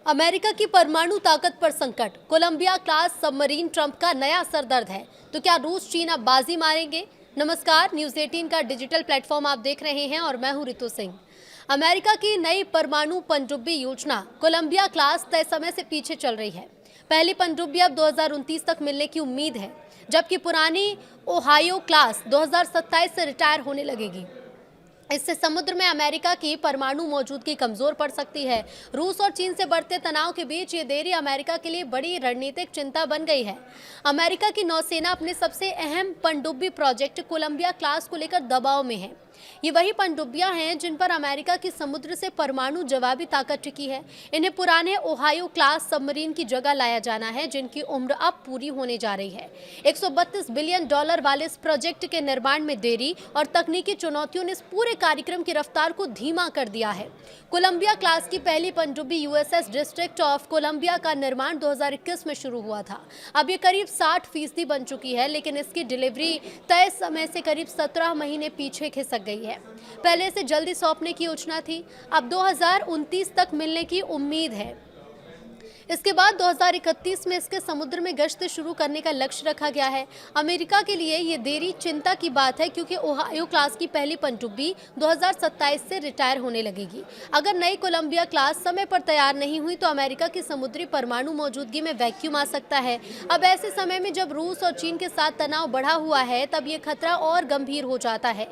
America की परमाणु ताकत पर संकट। कोलंबिया क्लास सबमरीन ट्रंप का नया सरदर्द है। तो क्या रूस चीन अब बाजी मारेंगे? नमस्कार, न्यूज़ 18 का डिजिटल प्लेटफॉर्म आप देख रहे हैं और मैं हूं रितु सिंह। अमेरिका की नई परमाणु पनडुब्बी योजना कोलंबिया क्लास तय समय से पीछे चल रही है। पहली पनडुब्बी अब 2029 तक मिलने की उम्मीद है, जबकि पुरानी ओहायो क्लास 2027 से रिटायर होने लगेगी। इससे समुद्र में अमेरिका की परमाणु मौजूदगी कमजोर पड़ सकती है। रूस और चीन से बढ़ते तनाव के बीच ये देरी अमेरिका के लिए बड़ी रणनीतिक चिंता बन गई है। अमेरिका की नौसेना अपने सबसे अहम पनडुब्बी प्रोजेक्ट कोलंबिया क्लास को लेकर दबाव में है। ये वही पनडुब्बियां हैं जिन पर अमेरिका की समुद्र से परमाणु जवाबी ताकत टिकी है। इन्हें पुराने ओहायो क्लास सबमरीन की जगह लाया जाना है, जिनकी उम्र अब पूरी होने जा रही है। $132 बिलियन वाले इस प्रोजेक्ट के निर्माण में देरी और तकनीकी चुनौतियों ने इस पूरे कार्यक्रम की रफ्तार को धीमा कर दिया है। कोलंबिया क्लास की पहली पनडुब्बी यूएसएस डिस्ट्रिक्ट ऑफ कोलंबिया का निर्माण 2021 में शुरू हुआ था। अब ये करीब 60% बन चुकी है, लेकिन इसकी डिलीवरी तय समय से करीब 17 महीने पीछे खिसक गई है। पहले से जल्दी सौंपने की योजना थी, अब 2029 तक मिलने की उम्मीद है। इसके बाद 2031 में इसके समुद्र में गश्त शुरू करने का लक्ष्य रखा गया है। अमेरिका के लिए ये देरी चिंता की बात है, क्योंकि ओहायो क्लास की पहली पनडुब्बी 2027 से रिटायर होने लगेगी। अगर नई कोलंबिया क्लास समय पर तैयार नहीं हुई तो अमेरिका की समुद्री परमाणु मौजूदगी में वैक्यूम आ सकता है। अब ऐसे समय में जब रूस और चीन के साथ तनाव बढ़ा हुआ है, तब ये खतरा और गंभीर हो जाता है।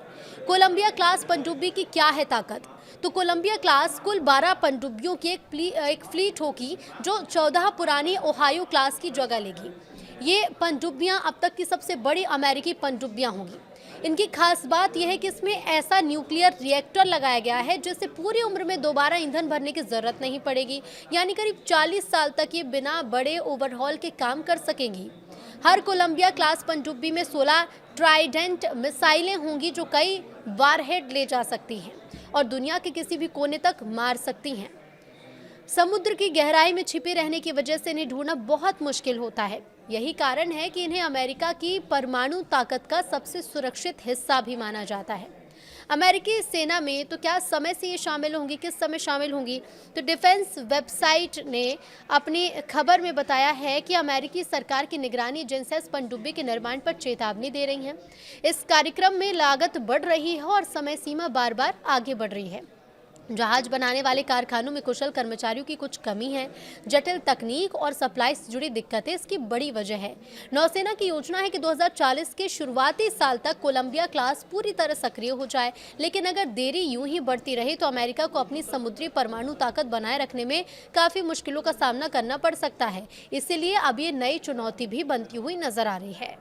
कोलंबिया क्लास पनडुब्बी की क्या है ताकत? तो कोलंबिया क्लास कुल 12 पनडुब्बियों की एक फ्लीट होगी, जो 14 पुरानी ओहायो क्लास की जगह लेगी। ये पनडुब्बियां अब तक की सबसे बड़ी अमेरिकी पनडुब्बियां होंगी। इनकी खास बात यह है कि इसमें ऐसा न्यूक्लियर रिएक्टर लगाया गया है जिससे पूरी उम्र में दोबारा ईंधन भरने की जरूरत नहीं पड़ेगी, यानी करीब 40 साल तक ये बिना बड़े ओवरहॉल के काम कर सकेंगी। हर कोलंबिया क्लास पनडुब्बी में 16 ट्राइडेंट मिसाइलें होंगी, जो कई वारहेड ले जा सकती हैं और दुनिया के किसी भी कोने तक मार सकती हैं। समुद्र की गहराई में छिपे रहने की वजह से इन्हें ढूंढना बहुत मुश्किल होता है। यही कारण है कि इन्हें अमेरिका की परमाणु ताकत का सबसे सुरक्षित हिस्सा भी माना जाता है। अमेरिकी सेना में तो क्या समय से ये शामिल होंगी, किस समय शामिल होंगी? तो डिफेंस वेबसाइट ने अपनी खबर में बताया है कि अमेरिकी सरकार की निगरानी एजेंसियां इस पनडुब्बी के निर्माण पर चेतावनी दे रही हैं। इस कार्यक्रम में लागत बढ़ रही है और समय सीमा बार बार आगे बढ़ रही है। जहाज बनाने वाले कारखानों में कुशल कर्मचारियों की कुछ कमी है। जटिल तकनीक और सप्लाई से जुड़ी दिक्कतें इसकी बड़ी वजह है। नौसेना की योजना है कि 2040 के शुरुआती साल तक कोलंबिया क्लास पूरी तरह सक्रिय हो जाए, लेकिन अगर देरी यूं ही बढ़ती रही तो अमेरिका को अपनी समुद्री परमाणु ताकत बनाए रखने में काफ़ी मुश्किलों का सामना करना पड़ सकता है। इसीलिए अब ये नई चुनौती भी बनती हुई नजर आ रही है।